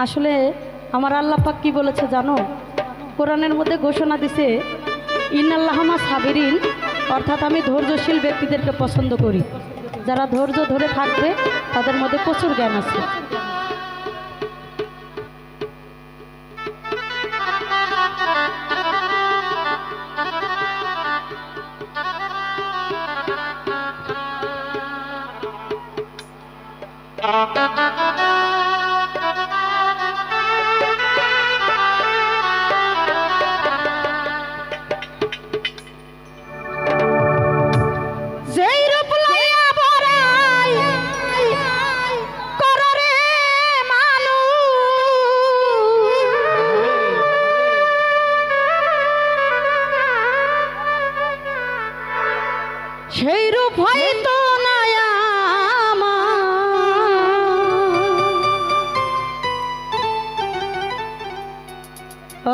আসলে আমার আল্লাহ পাক কি বলেছে জানো? কোরআনের মধ্যে ঘোষণা দিছে ইন্নাল্লাহমা সাবিরিন, অর্থাৎ আমি ধৈর্যশীল ব্যক্তিদেরকে পছন্দ করি। যারা ধৈর্য ধরে থাকবে তাদের মধ্যে প্রচুর জ্ঞান আছে। সেই রূপ হয়তো নয়া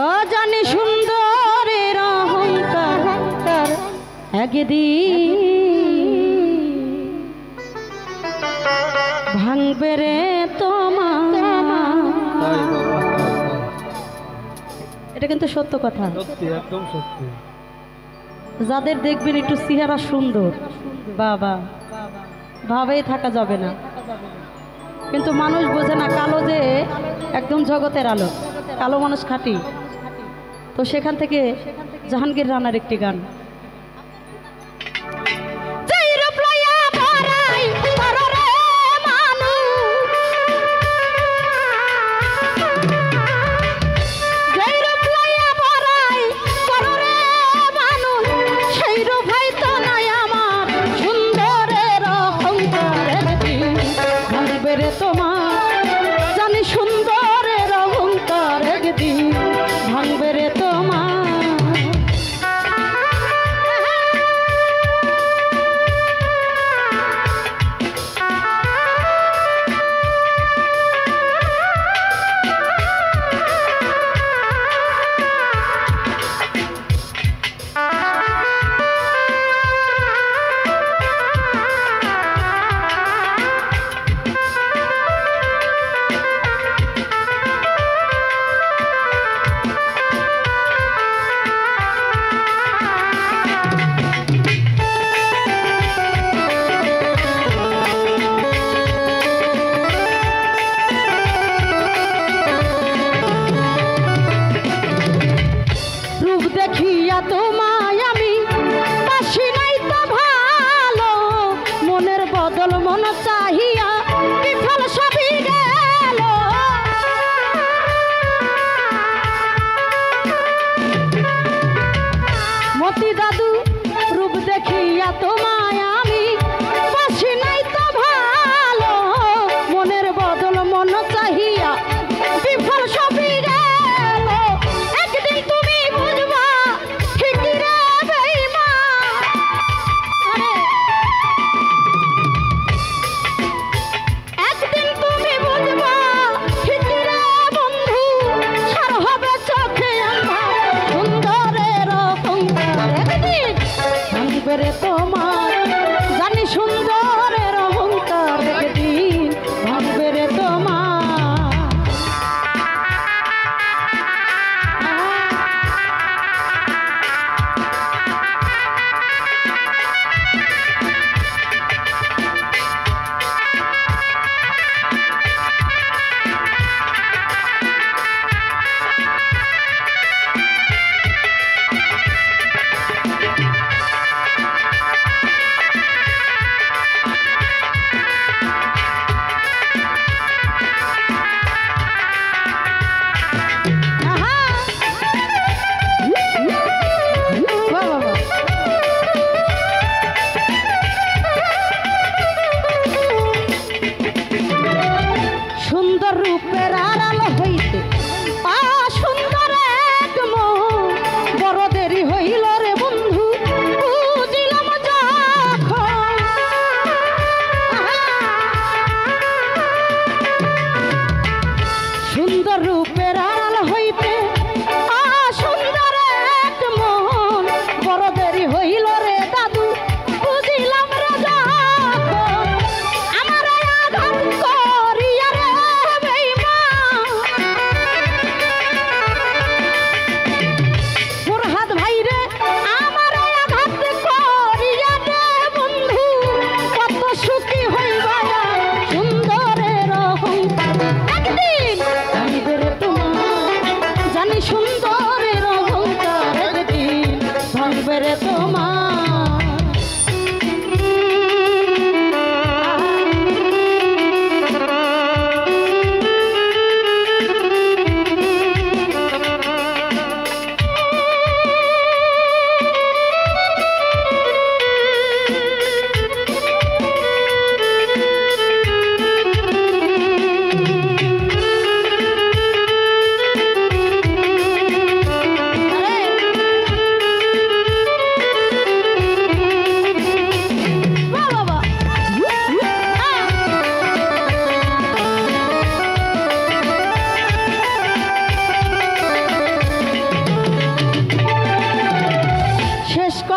ও জানি সুন্দরের অহংকার একদিন ভাঙবে রে তোমার। এটা কিন্তু সত্য কথা, সত্যি একদম সত্যি। যাদের দেখবেন একটু চেহারা সুন্দর, বাবা ভাবেই থাকা যাবে না, কিন্তু মানুষ বোঝে না কালো যে একদম জগতের আলো, কালো মানুষ খাঁটি। তো সেখান থেকে জাহাঙ্গীর রানার একটি গান,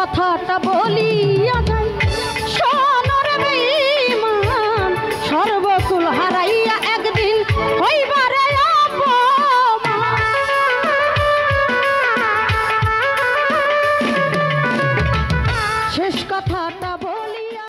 কথাটা বলি